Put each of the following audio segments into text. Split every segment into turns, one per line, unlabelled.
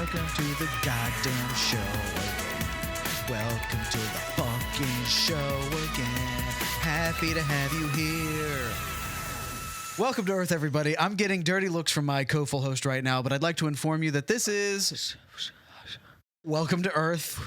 Welcome to the goddamn show again. Welcome to the fucking show again. Happy to have you here. Welcome to Earth, everybody. I'm getting dirty looks from my co-full host right now, but I'd like to inform you that this is Welcome to Earth.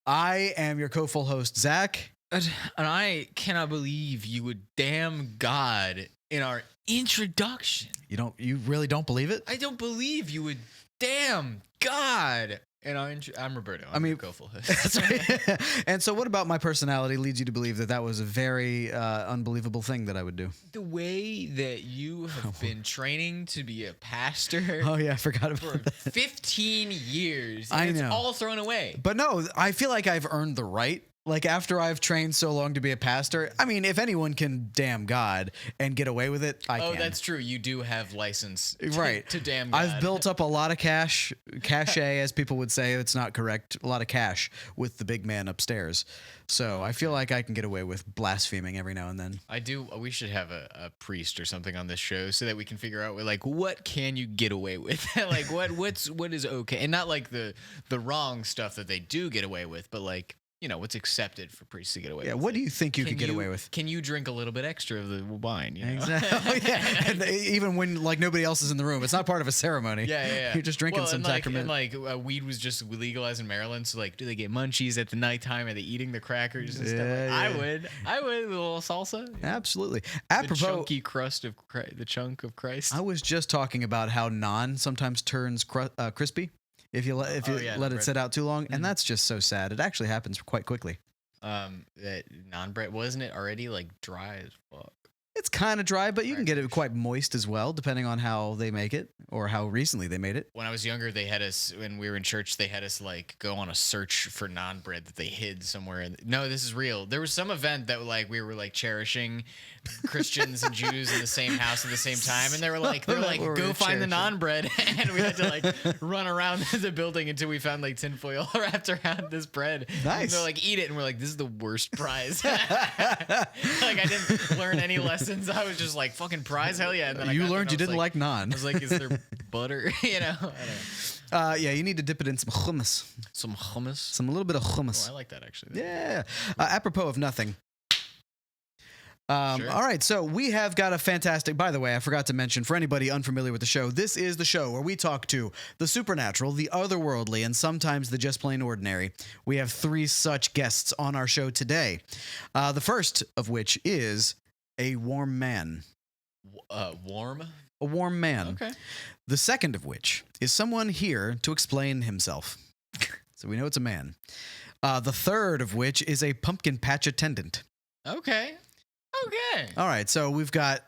I am your co-full host, Zach.
And I cannot believe you would damn God in our introduction.
You really don't believe it?
I don't believe you would damn God in our I'm Roberto. I'm your co-full host.
That's right. And so what about my personality leads you to believe that that was a very unbelievable thing that I would do?
The way that you have been training to be a pastor.
Oh, yeah, I forgot about
for
that.
15 years.
I
and
know.
It's all thrown away.
But no, I feel like I've earned the right. Like, after I've trained so long to be a pastor, I mean, if anyone can damn God and get away with it, I can.
Oh, that's true. You do have license
right.
to damn God.
I've built up a lot of cachet, as people would say. It's not correct. A lot of cash with the big man upstairs. So I feel like I can get away with blaspheming every now and then.
I do. We should have a priest or something on this show so that we can figure out, like, what can you get away with? Like, what is okay? And not like the wrong stuff that they do get away with, but like, you know, what's accepted for priests to get away with.
Yeah, what do you think you could get away with?
Can you drink a little bit extra of the wine? You know?
Exactly. Oh, yeah. And even when, like, nobody else is in the room. It's not part of a ceremony.
Yeah.
You're just drinking some sacrament.
And weed was just legalized in Maryland, so, like, do they get munchies at the nighttime? Are they eating the crackers and stuff?
Yeah.
I would. A little salsa.
Absolutely.
The chunky crust of the chunk of Christ.
I was just talking about how naan sometimes turns crispy. If you let it sit out too long, and that's just so sad. It actually happens quite quickly.
That non-bread, wasn't it already like dry as fuck?
It's kind of dry, but you can get it quite moist as well, depending on how they make it or how recently they made it.
When I was younger, they had us, when we were in church, they had us like go on a search for non-bread that they hid somewhere. No, this is real. There was some event that like we were like cherishing Christians and Jews in the same house at the same time, and they were like, go find the non-bread, and we had to like run around the building until we found like tinfoil wrapped around this bread.
Nice.
And they're like, eat it, and we're like, this is the worst prize. Like, I didn't learn any lessons. I was just like, fucking prize, hell yeah. And then
you learned you didn't like naan.
I was like, is there butter? You know? I don't know.
Yeah, you need to dip it in some hummus.
Some hummus?
A little bit of hummus.
Oh, I like that, actually.
Yeah. Apropos of nothing.
Sure.
All right, so we have got a fantastic, by the way, I forgot to mention, for anybody unfamiliar with the show, this is the show where we talk to the supernatural, the otherworldly, and sometimes the just plain ordinary. We have 3 such guests on our show today. The first of which is a warm man.
Warm?
A warm man.
Okay.
The second of which is someone here to explain himself. So we know it's a man. The third of which is a pumpkin patch attendant.
Okay.
All right, so we've got,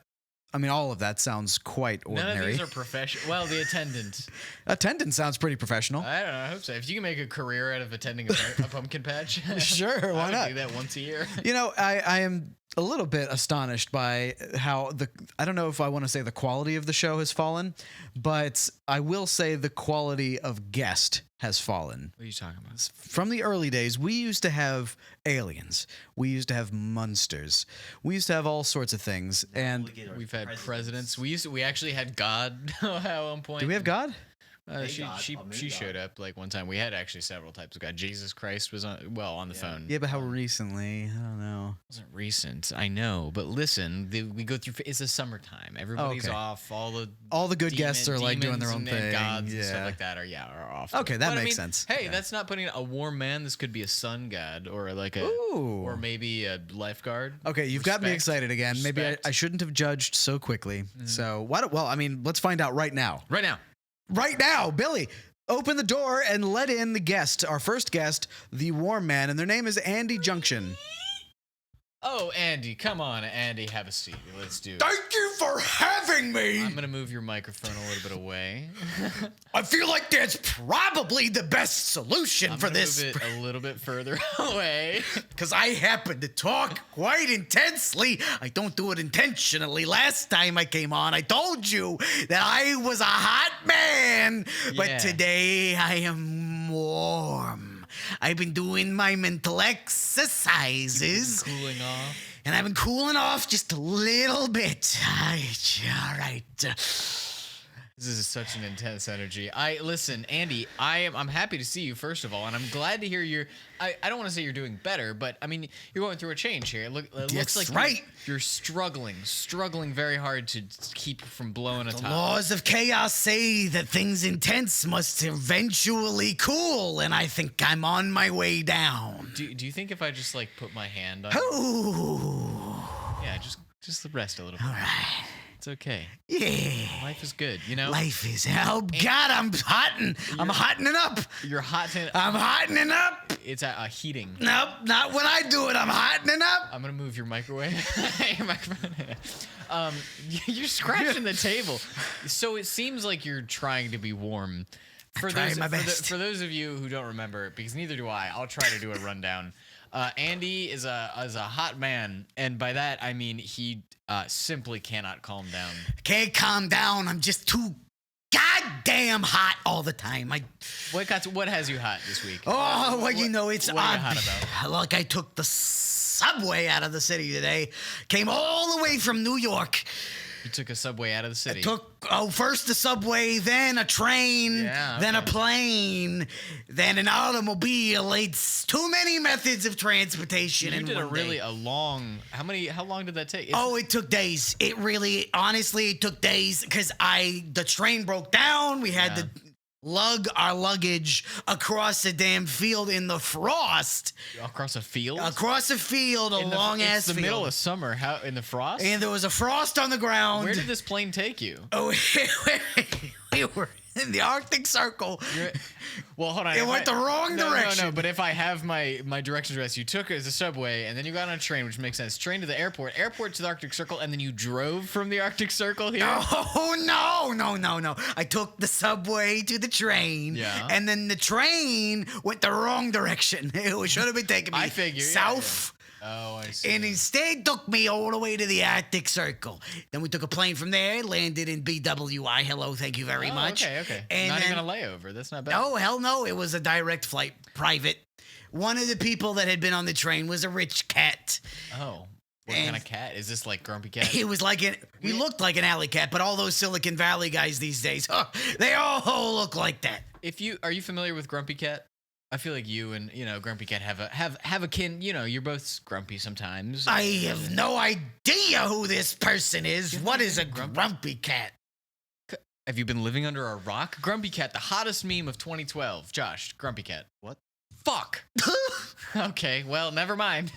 I mean, all of that sounds quite ordinary.
None of these are professional. Well, the attendant.
Attendant sounds pretty professional.
I don't know. I hope so. If you can make a career out of attending a pumpkin patch,
sure, why
I would
not?
do that once a year.
You know, I am a little bit astonished by how I don't know if I want to say the quality of the show has fallen, but I will say the quality of guest has fallen.
What are you talking about?
From the early days, we used to have aliens. We used to have monsters. We used to have all sorts of things. And
we've had presidents. We actually had God at one point.
Do we have God?
She showed up like one time. We had actually several types of God. Jesus Christ was on the phone.
Yeah, but how recently? I don't know.
It wasn't recent. I know, but listen, we go through. It's the summertime. Everybody's off. All the
good guests are like doing their own thing.
And gods and stuff like that are off.
Okay, that makes sense.
Hey, that's not putting a warm man. This could be a sun god or like or maybe a lifeguard.
Okay, you've got me excited again. Maybe I shouldn't have judged so quickly. Mm-hmm. So let's find out right now. Right now, Billy, open the door and let in the guest, our first guest, the warm man, and their name is Andy Junction.
Oh, Andy, come on, Andy, have a seat. Let's do it.
Thank you for having me.
I'm going to move your microphone a little bit away.
I feel like that's probably the best solution for this.
Move it a little bit further away.
Because I happen to talk quite intensely. I don't do it intentionally. Last time I came on, I told you that I was a hot man. Yeah. But today I am warm. I've been doing my mental exercises.
Cooling off.
And I've been cooling off just a little bit. All right.
This is such an intense energy. Listen, Andy. I'm happy to see you first of all, and I'm glad to hear you're. I don't want to say you're doing better, but I mean you're going through a change here. It looks like you're struggling very hard to keep from blowing a top.
The laws of chaos say that things intense must eventually cool, and I think I'm on my way down.
Do you think if I just like put my hand on?
Ooh.
Yeah, just rest a little bit.
All right.
It's okay.
Yeah.
Life is good, you know.
Life is. Oh God, I'm hotting. I'm hottening up.
You're hot.
I'm hottening up.
It's a heating.
Nope, not when I do it. I'm hottening up.
I'm gonna move your microwave. Your microphone. You're scratching the table. So it seems like you're trying to be warm.
For
those of you who don't remember, because neither do I, I'll try to do a rundown. Andy is a hot man, and by that I mean he simply cannot calm down.
Can't calm down. I'm just too goddamn hot all the time.
What has you hot this week?
Oh, well, you know, it's
what are you hot about?
Like I took the subway out of the city today. Came all the way from New York.
You took a subway out of the city.
First the subway, then a train, then a plane, then an automobile. It's too many methods of transportation.
You did a long. How long did that take?
It took days. Honestly, it took days because the train broke down. We had to lug our luggage across the damn field in the frost.
Across a field?
Across a field, long-ass field.
It's the middle of summer. How, in the frost?
And there was a frost on the ground.
Where did this plane take you?
Oh, we were in the Arctic Circle.
Well, hold on.
It went the wrong direction.
No, but if I have my directions address, you took it as a subway, and then you got on a train, which makes sense. Train to the airport to the Arctic Circle, and then you drove from the Arctic Circle here?
Oh, no. I took the subway to the train, and then the train went the wrong direction. It should have been taking me south.
Oh, I see.
And instead took me all the way to the Arctic Circle. Then we took a plane from there, landed in BWI. Hello, thank you very much.
Okay.
And
not even a layover. That's not bad.
Oh, hell no. It was a direct flight, private. One of the people that had been on the train was a rich cat.
Oh. What kind of cat? Is this like Grumpy Cat?
He was like he looked like an alley cat, but all those Silicon Valley guys these days, they all look like that.
Are you familiar with Grumpy Cat? I feel like you and Grumpy Cat have a kin. You're both grumpy sometimes.
I have no idea who this person is. What is a grumpy cat?
Have you been living under a rock? Grumpy Cat, the hottest meme of 2012. Josh, Grumpy Cat.
What?
Fuck. Okay, well, never mind.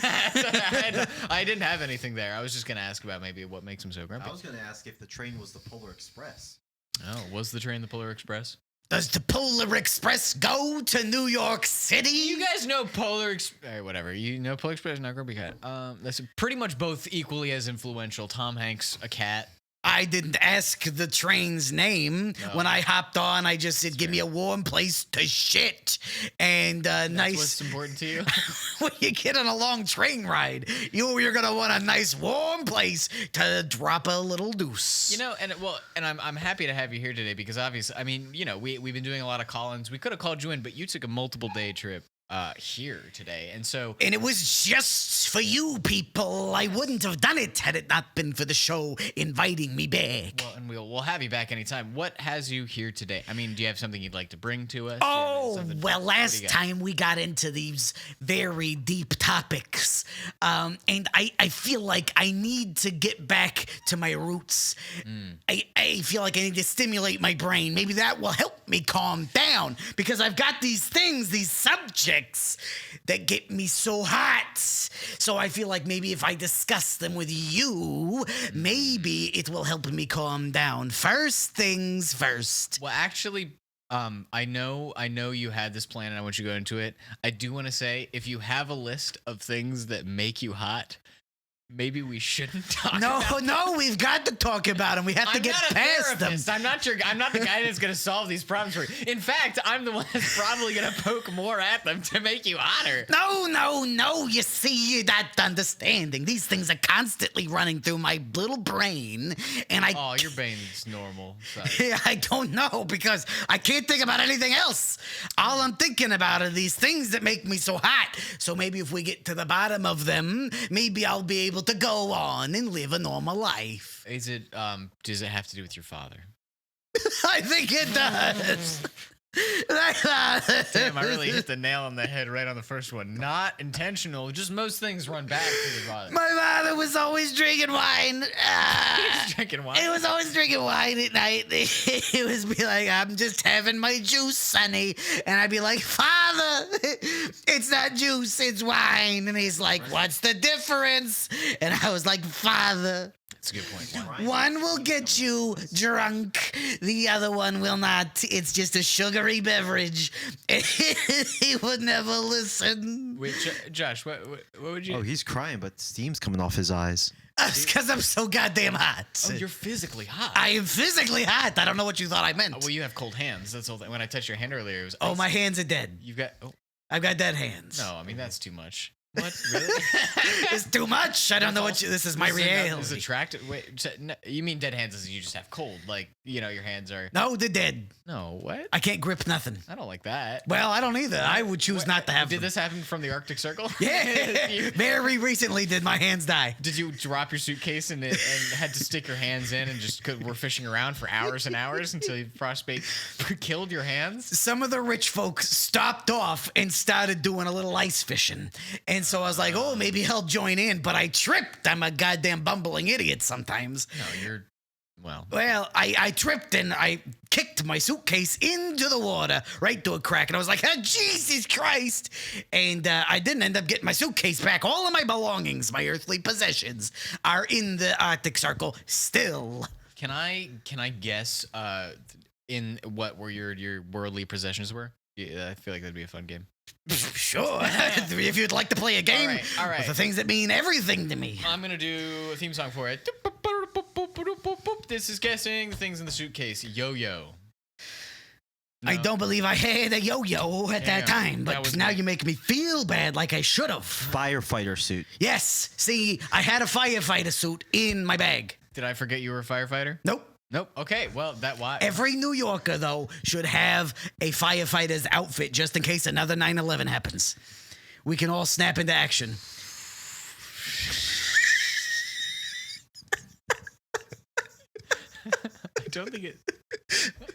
I didn't have anything there. I was just gonna ask about maybe what makes him so grumpy.
I was gonna ask if the train was the Polar Express.
Oh, was the train the Polar Express?
Does the Polar Express go to New York City?
You guys know Polar Express. Whatever. You know Polar Express, not Grumpy Cat. That's pretty much both equally as influential. Tom Hanks, a cat.
I didn't ask the train's name. No. When I hopped on, I just said, give me a warm place to shit. And
That's
nice.
What's important to you?
When you get on a long train ride, you're going to want a nice warm place to drop a little deuce.
And I'm happy to have you here today because obviously, I mean, we've been doing a lot of call-ins. We could have called you in, but you took a multiple day trip here today. And it
was just for you people. I wouldn't have done it had it not been for the show inviting me back.
Well, and we'll have you back anytime. What has you here today? I mean, do you have something you'd like to bring to us?
Well, last time we got into these very deep topics, and I feel like I need to get back to my roots. I feel like I need to stimulate my brain. Maybe that will help me calm down because I've got these subjects that get me so hot. So I feel like maybe if I discuss them with you, maybe it will help me calm down. First things first.
Well, actually, I know you had this plan and I want you to go into it. I do want to say, if you have a list of things that make you hot, maybe we shouldn't talk about them.
No, we've got to talk about them. We have to get past them.
I'm not the guy that's going to solve these problems for you. In fact, I'm the one that's probably going to poke more at them to make you hotter.
No. You see, you're not understanding. These things are constantly running through my little brain, and
your brain's normal.
Yeah, I don't know because I can't think about anything else. All I'm thinking about are these things that make me so hot. So maybe if we get to the bottom of them, maybe I'll be able to go on and live a normal life.
Is it does it have to do with your father?
I think it does.
Damn, I really hit the nail on the head right on the first one. Not intentional. Just most things run back to the father.
My father was always drinking wine.
Drinking wine.
It was always drinking wine at night. It was be like, I'm just having my juice, Sonny. And I'd be like, Father, it's not juice, it's wine. And he's like, what's the difference? And I was like, Father,
That's a good point.
one will get you drunk, the other one will not. It's just a sugary beverage. He would never listen.
Wait, Josh, what would you?
Oh, he's crying, but steam's coming off his eyes.
That's because I'm so goddamn hot.
Oh, you're physically hot.
I am physically hot. I don't know what you thought I meant.
Well, you have cold hands. That's all. When I touched your hand earlier, it was.
Oh,
ice.
my hands are dead.
You've got. Oh,
I've got dead hands.
no, I mean that's too much. What? Really?
It's too much. I don't know what you. This is my
Is
reality.
attractive. Wait, so, no, you mean dead hands as in you just have cold? Like your hands are.
No, they're dead.
No, what?
I can't grip nothing.
I don't like that.
Well, I don't either. I would choose
What-
not to have
Did
them.
this happen from the Arctic Circle?
Yeah.
You-
Very recently did my hands die.
Did you drop your suitcase and had to stick your hands in and just were fishing around for hours and hours until frostbite killed your hands?
Some of the rich folks stopped off and started doing a little ice fishing. And so I was like, oh, maybe I'll join in. But I tripped. I'm a goddamn bumbling idiot sometimes.
No, you're. Well,
Well, I tripped and I kicked my suitcase into the water right through a crack. And I was like, oh, Jesus Christ. And I didn't end up getting my suitcase back. All of my belongings, my earthly possessions, are in the Arctic Circle still.
can I guess in what were your worldly possessions were? Yeah, I feel like that'd be a fun game.
Sure. If you'd like to play a game
all right.
with the things that mean everything to me.
I'm gonna do a theme song for it. This is guessing the things in the suitcase. Yo-yo.
I
No.
don't believe I had a yo-yo at that
Yeah,
time,
that
but
was
now
me.
you make me feel bad like I should have.
Firefighter suit.
Yes. See, I had a firefighter suit in my bag.
Did I forget you were a firefighter?
Nope.
Nope. Okay. Well, that why.
Every New Yorker, though, should have a firefighter's outfit just in case another 9/11 happens. We can all snap into action.
I don't think it.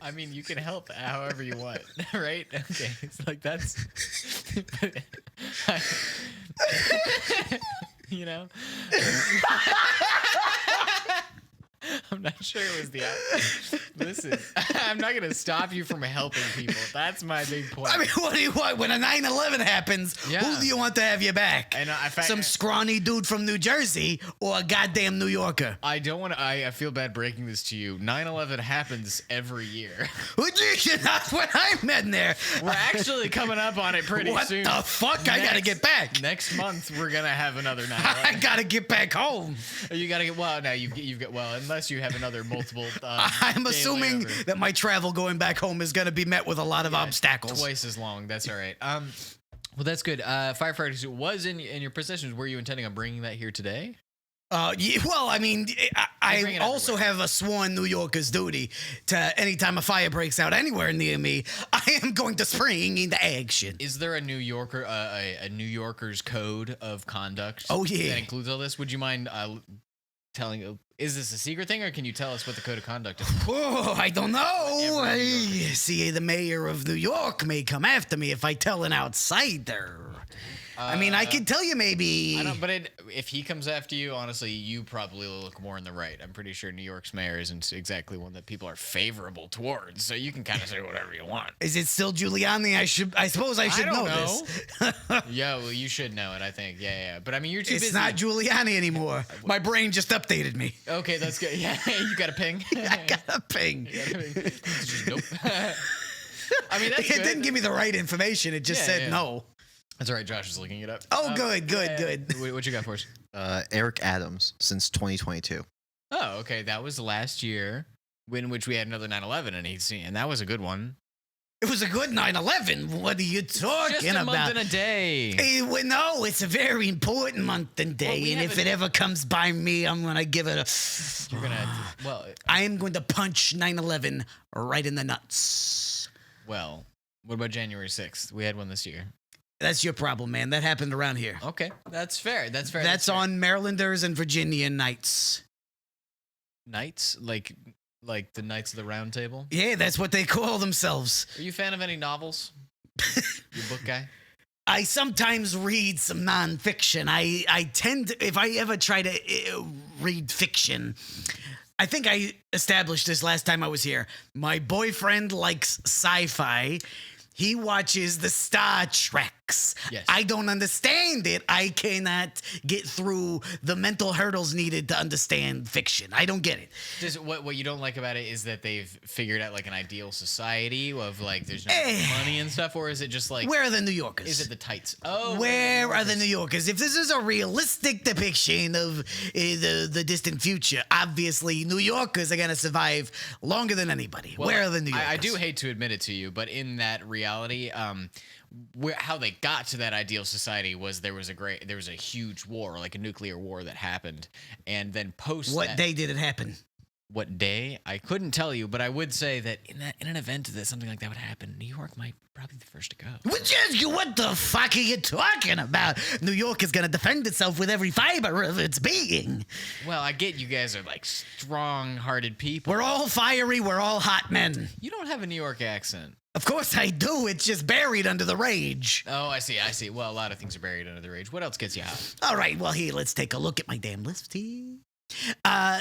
I mean, you can help however you want, right? Okay, it's like that's. You know. I'm not sure it was the. Listen, I'm not gonna stop you from helping people. That's my big point.
I mean, what do you want? When a 9/11 happens,
Yeah.
who do you want to have your back?
And I fact-
Some scrawny dude from New Jersey or a goddamn New Yorker?
I don't want to. I feel bad breaking this to you. 9/11 happens every year.
Not when I'm in there.
We're actually coming up on it pretty
What
soon.
the fuck? I gotta
Next-
get back.
Next month we're gonna have another 9/11.
I gotta get back home.
You gotta get well. Now you've got well, unless you have another multiple.
I'm
day
assuming
layover.
that my travel going back home is gonna be met with a lot of obstacles.
Twice as long. That's all right. Well, that's good. Firefighter suit was in your possessions. Were you intending on bringing that here today?
Well, I mean, I
bring it
also
everywhere.
have a sworn New Yorker's duty to anytime a fire breaks out anywhere near me, I am going to spring into action.
Is there a New Yorker a New Yorker's code of conduct?
Oh, yeah.
that includes all this. Would you mind telling? Is this a secret thing, or can you tell us what the code of conduct is?
Oh, I don't know.
Every New Yorker.
See, the mayor of New York may come after me if I tell an outsider. I mean, I could tell you maybe.
I don't, but if he comes after you, honestly, you probably look more in the right. I'm pretty sure New York's mayor isn't exactly one that people are favorable towards, so you can kind of say whatever you want.
Is it still Giuliani? I suppose I should
don't
know this.
Yeah, well, you should know it, I think. Yeah. But I mean, you're too
It's
busy.
not Giuliani anymore. My brain just updated me.
Okay, that's good. Yeah, you got a ping.
I got a ping.
Nope. I mean, that's
It
good.
didn't give me the right information. It just
Yeah,
said
yeah.
no.
That's all right. Josh is looking it up.
Oh, good.
What you got for us?
Eric Adams since 2022.
Oh, okay. That was last year, in which we had another 9/11, and that was a good one.
It was a good 9/11. What are you talking
Just a
about?
month and a day.
Well, no, it's a very important month and day,
we
and
have
if
a-
it ever comes by me, I'm gonna give it a.
You're gonna. Well,
I am going to punch 9/11 right in the nuts.
well. What about January 6th? We had one this year.
That's your problem, man. That happened around here.
Okay, that's fair. That's fair.
That's
fair.
on Marylanders and Virginian nights.
Nights, like Like the Knights of the Round Table?
Yeah, that's what they call themselves.
Are you a fan of any novels? You book guy?
I sometimes read some nonfiction. I tend to, if I ever try to read fiction, I think I established this last time I was here. My boyfriend likes sci-fi. He watches the Star Treks.
Yes.
I don't understand it. I cannot get through the mental hurdles needed to understand fiction. I don't get it.
What you don't like about it is that they've figured out like an ideal society of like there's no money and stuff, or is it just like
Where are the New Yorkers?
is it the tights? Oh,
Where are the New Yorkers? If this is a realistic depiction of the distant future, obviously New Yorkers are going to survive longer than anybody.
Well,
Where are the New Yorkers?
I do hate to admit it to you, but in that reality, how they got to that ideal society was there was a huge war, like a nuclear war that happened, and then
What day did it happen?
What day? I couldn't tell you, but I would say that in an event that something like that would happen, New York might probably be the first to go.
What the fuck are you talking about? New York is going to defend itself with every fiber of its being.
Well, I get you guys are like strong-hearted people.
We're all fiery. We're all hot men.
You don't have a New York accent.
Of course I do. It's just buried under the rage.
Oh, I see. Well, a lot of things are buried under the rage. What else gets you hot?
All right, well, here, let's take a look at my damn list here.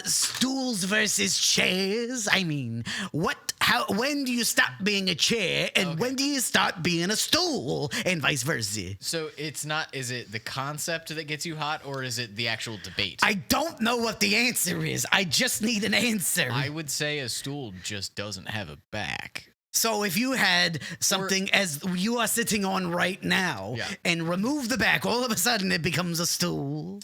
Stools versus chairs. I mean, when do you stop being a chair and when do you start being a stool and vice versa?
So is it the concept that gets you hot or is it the actual debate?
I don't know what the answer is. I just need an answer.
I would say a stool just doesn't have a back.
So if you had something as you are sitting on right now and remove the back, all of a sudden it becomes a stool.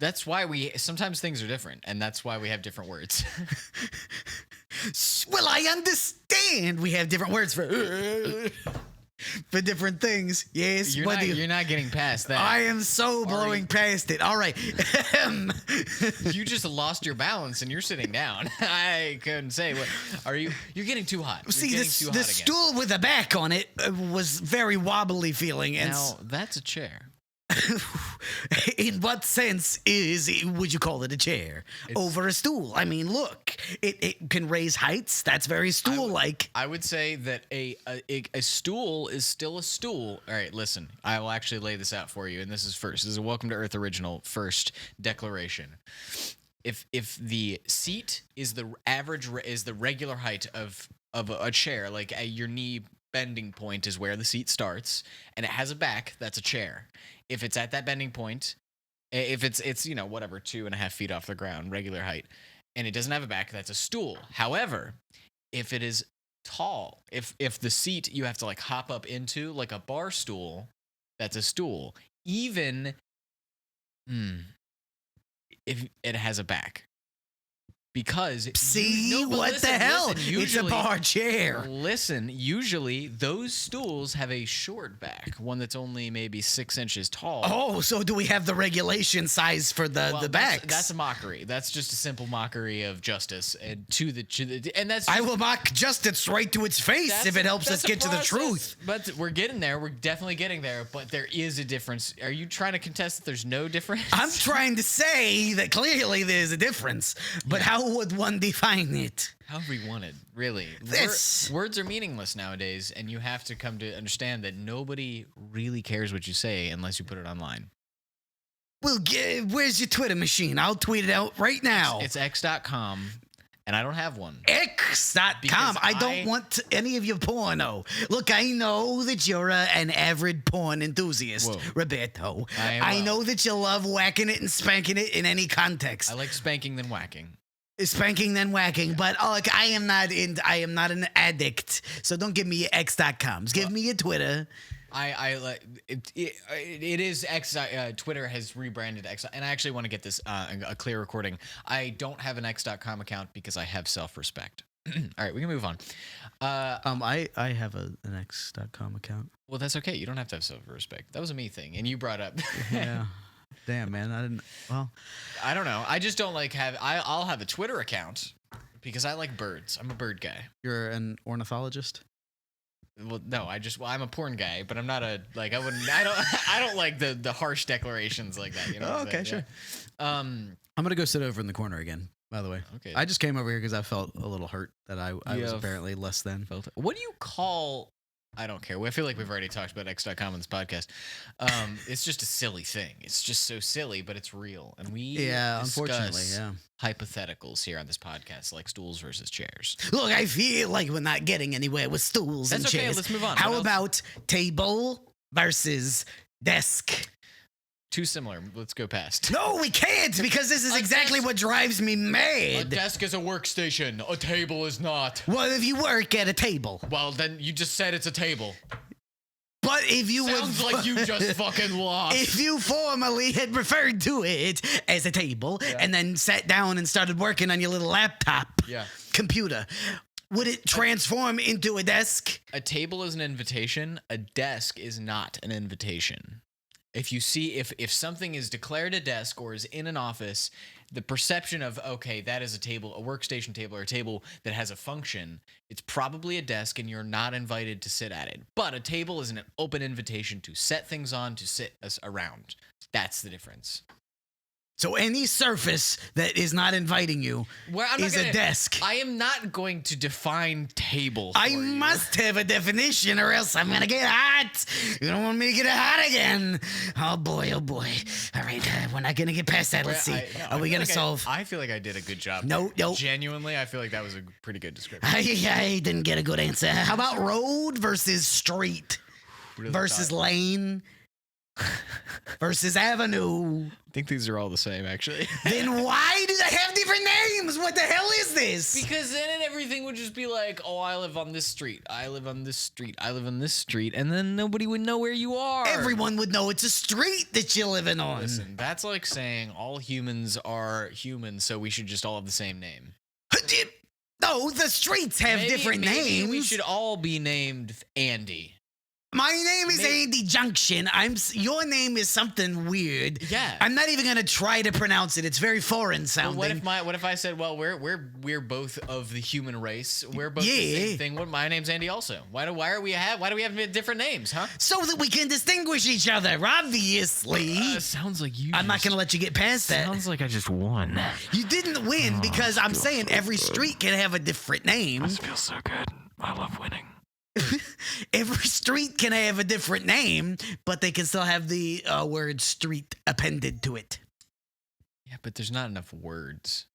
That's why sometimes things are different, and that's why we have different words.
Well, I understand we have different words for different things. Yes,
you're not getting past that.
I am so blowing past it. All right.
You just lost your balance and you're sitting down. I couldn't say what are you? You're getting too hot.
See, the stool with a back on it was very wobbly feeling. And
now that's a chair.
In what sense would you call it a chair over a stool? I mean, look, it can raise heights. That's very stool-like.
I would say that a stool is still a stool. All right, listen, I will actually lay this out for you, and this is a Welcome to Earth original first declaration. If the seat is the regular height of a chair, like your knee bending point is where the seat starts, and it has a back, that's a chair. If it's at that bending point, if it's 2.5 feet off the ground, regular height, and it doesn't have a back, that's a stool. However, if it is tall, if the seat you have to like hop up into like a bar stool, that's a stool. Even if it has a back. Because
what the hell?
Listen,
it's a bar chair.
Listen, usually those stools have a short back, one that's only maybe 6 inches tall.
Oh, so do we have the regulation size for the backs?
That's a mockery. That's just a simple mockery of justice, and and that's.
I will mock justice right to its face if it helps us get to the truth.
But we're getting there. We're definitely getting there. But there is a difference. Are you trying to contest that there's no difference?
I'm trying to say that clearly there's a difference, but how would one define it?
However you wanted, really. Words are meaningless nowadays, and you have to come to understand that nobody really cares what you say unless you put it online.
Well, where's your Twitter machine? I'll tweet it out right now.
It's x.com, and I don't have one.
X.com. I don't want any of your porno. Look, I know that you're an avid porn enthusiast, Roberto. I know that you love whacking it and spanking it in any context.
I like spanking than whacking.
Spanking then whacking, but look, I am not an addict, so don't give me your x.coms. Give me your Twitter.
I like it is X. Twitter has rebranded X, and I actually want to get this a clear recording. I don't have an x.com account because I have self-respect. All right, we can move on.
I have an x.com account.
Well, that's okay. You don't have to have self-respect. That was a me thing, and you brought up.
Yeah. Damn, man, I didn't. Well,
I don't know. I just don't like I'll have a Twitter account because I like birds. I'm a bird guy.
You're an ornithologist?
Well, no, I'm a porn guy, but I'm not I don't like the harsh declarations like that. You know?
Oh, okay, sure. I'm gonna go sit over in the corner again. by the way.
Okay.
I just came over here because I felt a little hurt that I was
Yeah.
apparently less than.
What do you call? I don't care. I feel like we've already talked about X.com on this podcast. It's just a silly thing. It's just so silly, but it's real. And we
Unfortunately,
discuss hypotheticals here on this podcast, like stools versus chairs.
Look, I feel like we're not getting anywhere with stools and
That's okay.
chairs.
Let's move on.
How
What else?
about table versus desk?
Too similar. Let's go past.
No, we can't because this is
A
exactly
desk-
what drives me
A
mad.
desk is a workstation. A table is not.
Well, if you work at a table,
Well, then you just said it's a table.
but if you
Sounds
would,
like you just fucking lost.
if you formerly had referred to it as a table and then sat down and started working on your little laptop
Yeah.
computer, would it transform into a desk?
A table is an invitation. A desk is not an invitation. If you see if something is declared a desk or is in an office, the perception of, okay, that is a table, a workstation table, or a table that has a function, it's probably a desk and you're not invited to sit at it. But a table is an open invitation to set things on, to sit us around. That's the difference.
So any surface that is not inviting you
Well, I'm not
is
gonna-
a desk.
I am not going to define table for
I
you.
must have a definition or else I'm gonna get hot. You don't want me to get hot again. Oh boy, oh boy. All right, we're not gonna get past that. Let's see. Are we gonna solve?
I feel like I did a good job.
No.
Genuinely, I feel like that was a pretty good description.
I didn't get a good answer. How about road versus street
Really
versus
thought-
lane versus avenue?
I think these are all the same, actually.
Then why do they have different names? What the hell is this?
Because then everything would just be like, oh, I live on this street. I live on this street. I live on this street. And then nobody would know where you are.
Everyone would know it's a street that you're living on.
Listen, that's like saying all humans are humans, so we should just all have the same name.
No, the streets have different
maybe
names.
We should all be named Andy.
My name is
Maybe-
Andy Junction. Your name is something weird.
Yeah.
I'm not even gonna try to pronounce it. It's very foreign
Well,
sounding.
what if I said, well, we're both of the human race. We're both the
Yeah.
same thing. What, my name's Andy also. Why do we have different names, huh?
So that we can distinguish each other, obviously.
Sounds like you.
I'm not gonna let you get past that.
like I just won.
You didn't win because I'm saying every street can have a different name.
Feels so good. I love winning.
Every street can have a different name, but they can still have the word street appended to it.
Yeah, but there's not enough words.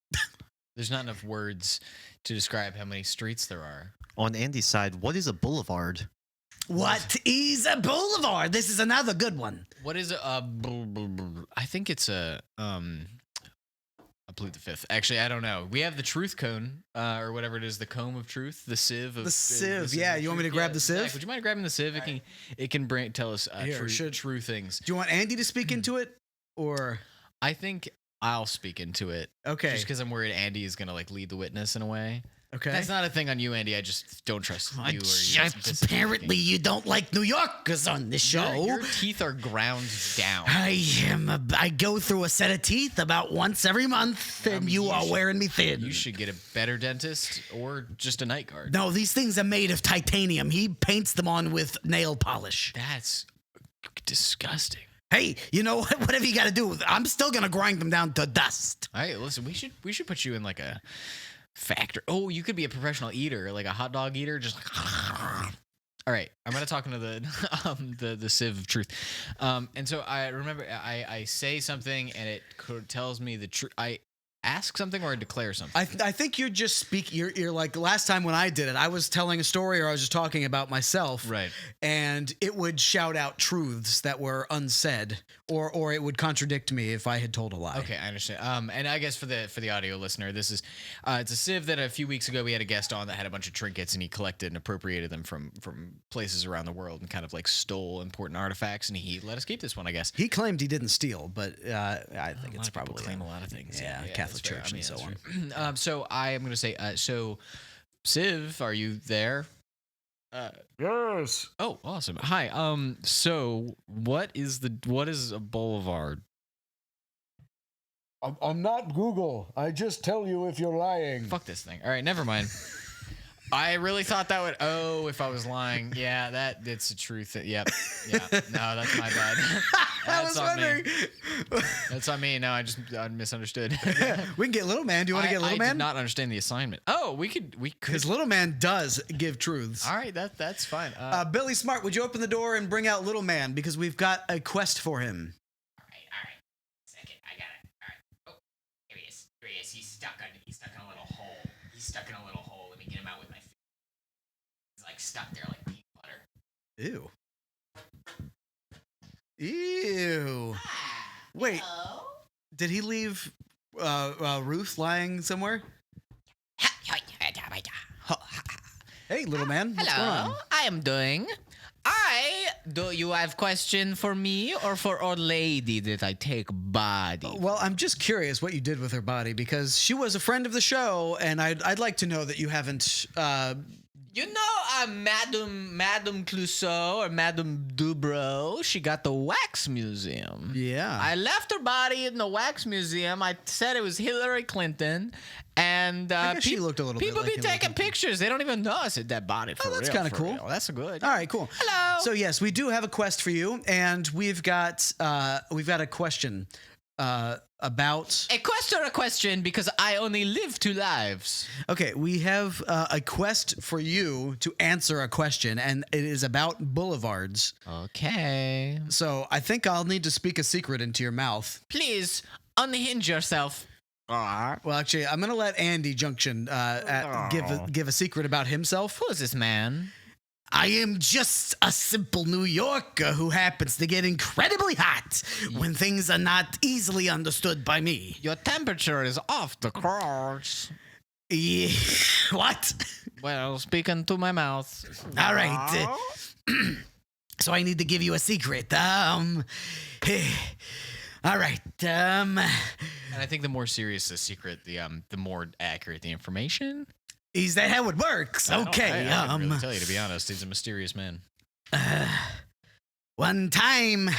There's not enough words to describe how many streets there are.
On Andy's side, what is a boulevard?
What is a boulevard? This is another good one.
What is I think it's a I plead the fifth. Actually, I don't know. We have the truth cone, or whatever it is, the comb of truth, the sieve of
The sieve, yeah.
of
You want me
truth.
to grab
Yeah,
the sieve?
Zach, would you mind grabbing the sieve? It can tell us
Here,
true things.
Do you want Andy to speak into it, or
I think I'll speak into it.
okay?
Just because I'm worried Andy is gonna like lead the witness in a way.
Okay.
That's not a thing on you, Andy. I just don't trust you. Or your decision
Apparently,
making.
you don't like New Yorkers on this show.
Your teeth are ground down.
I go through a set of teeth about once every month, and you
you
are
should-
wearing me thin.
You should get a better dentist or just a night guard.
No, these things are made of titanium. He paints them on with nail polish.
That's disgusting.
Hey, you know what? Whatever you got to do, I'm still gonna grind them down to dust.
All right, listen, we should put you in like a factory. Oh, you could be a professional eater, like a hot dog eater, just like. All right, I'm gonna talk into the sieve of truth, and so I remember I say something and it tells me the truth. I ask something or I declare something.
I think you're just speaking. You're like last time when I did it, I was telling a story or I was just talking about myself.
Right.
And it would shout out truths that were unsaid, or it would contradict me if I had told a lie.
Okay, I understand. And I guess for the audio listener, this is it's a sieve that a few weeks ago we had a guest on that had a bunch of trinkets and he collected and appropriated them from places around the world and kind of like stole important artifacts and he let us keep this one, I guess.
He claimed he didn't steal, but I think it's
A lot of people
probably
claim a lot of things.
Yeah, Catholic
that's fair.
Church and so
that's fair. So I am going to say, so Siv, are you there?
Yes.
Oh, awesome. Hi. So what is a boulevard?
I'm not Google. I just tell you if you're lying.
Fuck this thing. All right, never mind. I really thought that would. Oh, if I was lying, yeah, it's a truth. Yep, yeah. No, that's my bad.
I was wondering.
That's on me. No, I misunderstood.
We can get Little Man. Do you want to get Little
I
Man?
did not understand the assignment. Oh, we could.
Because Little Man does give truths.
All right, that's fine.
Billy Smart, would you open the door and bring out Little Man because we've got a quest for him.
All right. Second, I got it. All right. Oh, here he is. He's stuck in a little hole. Let me get him out with my feet. He's like stuck there like peanut butter.
Ew. Ew. Wait.
Hello?
Did he leave Ruth lying somewhere? Hey, Little Man. What's going on?
I am doing. Do you have question for me or for our lady that I take body?
Well, I'm just curious what you did with her body because she was a friend of the show, and I'd like to know that you haven't.
You know, Madame Clouseau or Madame Dubrow, she got the wax museum.
Yeah.
I left her body in the wax museum. I said it was Hillary Clinton. And
I guess she looked a little bit
people
like
be
Hillary
taking pictures. They don't even know I said that body for real.
That's kind of
for
cool.
real. That's good.
All right, cool.
Hello.
So yes, we do have a quest for you, and we've got a question about.
A quest or a question because I only live 2 lives.
Okay, we have a quest for you to answer a question, and it is about boulevards.
Okay.
So I think I'll need to speak a secret into your mouth.
Please unhinge yourself.
Well, actually, I'm gonna let Andy Junction give a secret about himself.
Who is this man?
I am just a simple New Yorker who happens to get incredibly hot when things are not easily understood by me.
Your temperature is off the charts.
Yeah. What?
Well, speaking to my mouth.
All right. So I need to give you a secret. All right.
And I think the more serious the secret, the more accurate the information.
Is that how it works? Okay.
I couldn't really tell you, to be honest. He's a mysterious man.
One time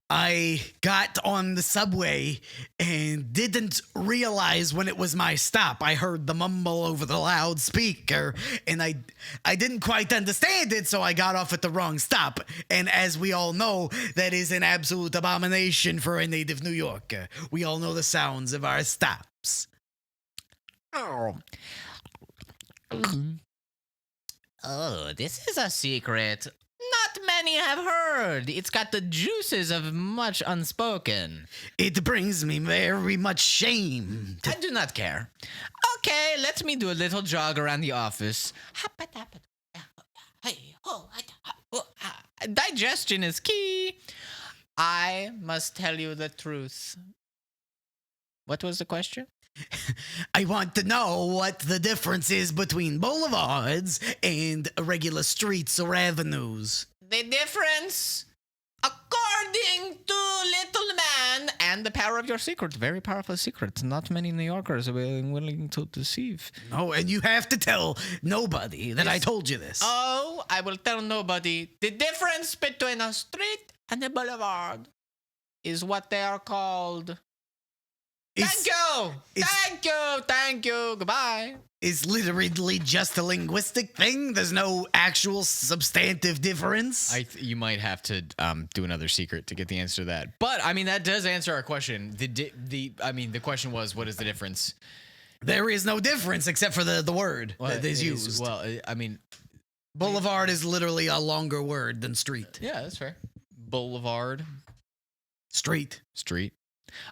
I got on the subway and didn't realize when it was my stop. I heard the mumble over the loudspeaker and I didn't quite understand it, so I got off at the wrong stop. And as we all know, that is an absolute abomination for a native New Yorker. We all know the sounds of our stops.
Oh, this is a secret not many have heard. It's got the juices of much unspoken.
It brings me very much shame.
I do not care. Okay, let me do a little jog around the office. Digestion is key. I must tell you the truth. What was the question?
I want to know what the difference is between boulevards and regular streets or avenues.
The difference, according to Little Man and the power of your secret, very powerful secret. Not many New Yorkers are willing to deceive.
Oh, and you have to tell nobody that I told you this.
Oh, I will tell nobody. The difference between a street and a boulevard is what they are called. Thank you. Goodbye.
It's literally just a linguistic thing. There's no actual substantive difference.
You might have to do another secret to get the answer to that. But I mean, that does answer our question. The question was, what is the difference?
There is no difference except for the word that is used. Boulevard is literally a longer word than street.
Yeah, that's fair. Boulevard.
Street.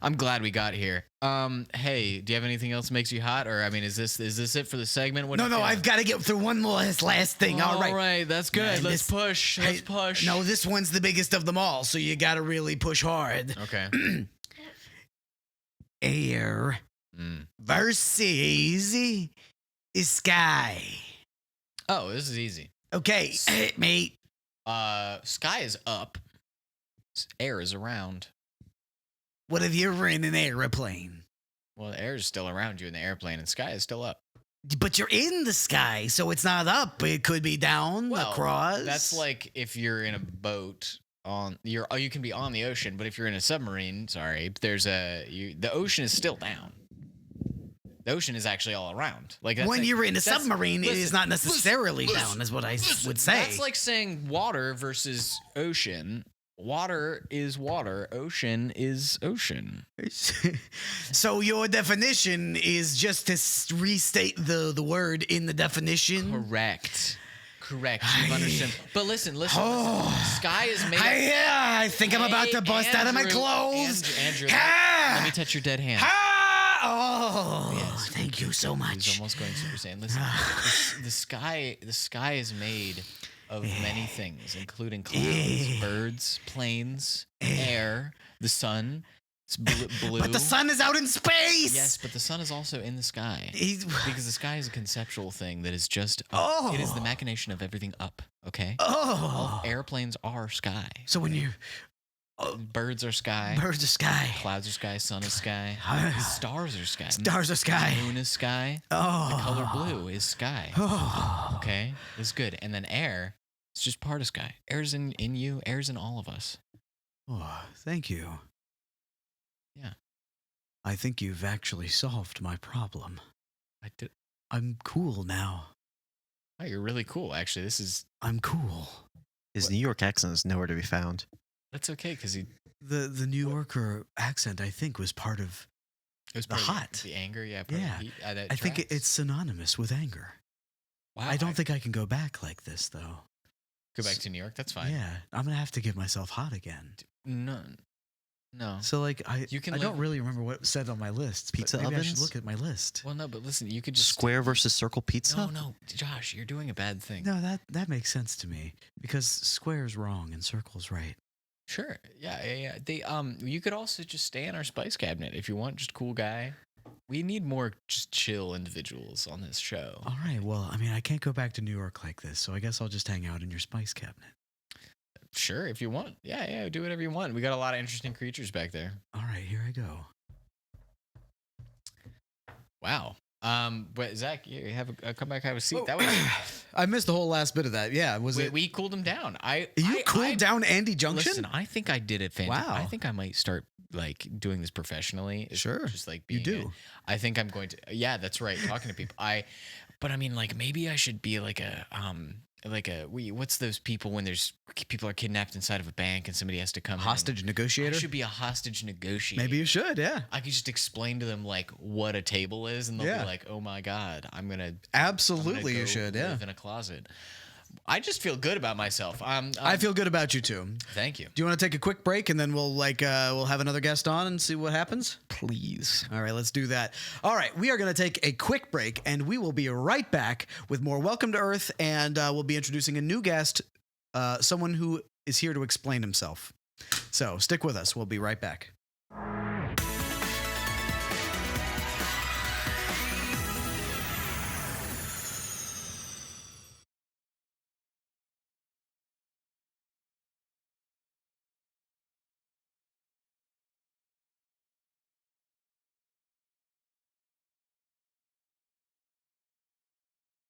I'm glad we got here. Hey, do you have anything else that makes you hot? Or, I mean, is this it for the segment?
No, I've got to get through one more last thing. All right,
that's good. Let's push.
No, this one's the biggest of them all, so you got to really push hard.
Okay.
Air versus sky.
Oh, this is easy.
Okay, mate.
Sky is up. Air is around.
What if you're in an airplane?
Well, air is still around you in the airplane, and sky is still up.
But you're in the sky, so it's not up. It could be down, across.
That's like if you're in a boat you can be on the ocean, but if you're in a submarine, the ocean is still down. The ocean is actually all around. Like
When you're in a submarine, it is not necessarily down, is what I would say.
That's like saying water versus ocean. Water is water. Ocean is ocean.
So your definition is just to restate the word in the definition?
Correct. You've understood. But listen. Sky is made.
I think I'm about to bust out of my clothes.
Andrew,
Ah!
let me touch your dead hand.
Oh,
Yes.
thank you so
He's
much.
almost going Super Saiyan. Listen, the sky is made of many things, including clouds, birds, planes, air, the sun. It's blue.
But the sun is out in space.
Yes, but the sun is also in the sky.
He's-
Because the sky is a conceptual thing that is just up.
Oh.
It is the machination of everything up, okay?
Oh.
Airplanes are sky.
So when you
Birds are sky.
birds of sky,
Clouds are sky. Sun is sky. Stars are sky.
stars of sky.
Moon is sky.
Oh.
The color blue is sky.
Oh.
Okay? It's good. And then air, it's just part of sky. Air's in you. Air's in all of us.
Oh, thank you.
Yeah.
I think you've actually solved my problem.
I did.
I'm cool now.
Oh, you're really cool, actually.
I'm cool.
His New York accent is nowhere to be found.
That's okay, because it
The New Yorker accent, I think, was part of.
was
The
part of
hot.
The anger, yeah. part of
Yeah.
the heat. That
I think
tracks.
it's synonymous with anger.
Wow,
I don't think I can go back like this, though.
Go back to New York. That's fine.
Yeah, I'm gonna have to get myself hot again.
No.
So, like,
You can
I don't
live-
really remember what was said on my list. but
Pizza
maybe I should
ovens?
look at my list.
Well, no, but listen, you could just
Square versus circle pizza?
No, Josh, you're doing a bad thing.
No, that makes sense to me because square's wrong and circle's right.
Sure. Yeah. They you could also just stay in our spice cabinet if you want. Just cool guy. We need more just chill individuals on this show.
All right. Well, I mean, I can't go back to New York like this, so I guess I'll just hang out in your spice cabinet.
Sure, if you want. Yeah, do whatever you want. We got a lot of interesting creatures back there.
All right, here I go.
Wow. But Zach, you have a come back, have a seat. That was
I missed the whole last bit of that. Yeah, was it?
we cooled him down.
You cooled down Andy Junction?
Listen, I think I did it fantastic.
Wow.
I think I might start like doing this professionally. It's
Sure.
Just like
You
being
do.
I think I'm going to. Yeah, that's right. Talking to people. But I mean, like maybe I should be like what's those people when there's people are kidnapped inside of a bank and somebody has to come in
Hostage
and-
negotiator?
I should be a hostage negotiator.
Maybe you should, yeah.
I could just explain to them like what a table is, and they'll
Yeah.
be like, "Oh my god, I'm gonna
Absolutely,
go
you should, yeah.
live in a closet." I just feel good about myself.
I feel good about you too.
Thank you.
Do you want to take a quick break and then we'll have another guest on and see what happens?
Please.
All right, let's do that. All right, we are going to take a quick break and we will be right back with more Welcome to Earth, and we'll be introducing a new guest, someone who is here to explain himself. So stick with us. We'll be right back.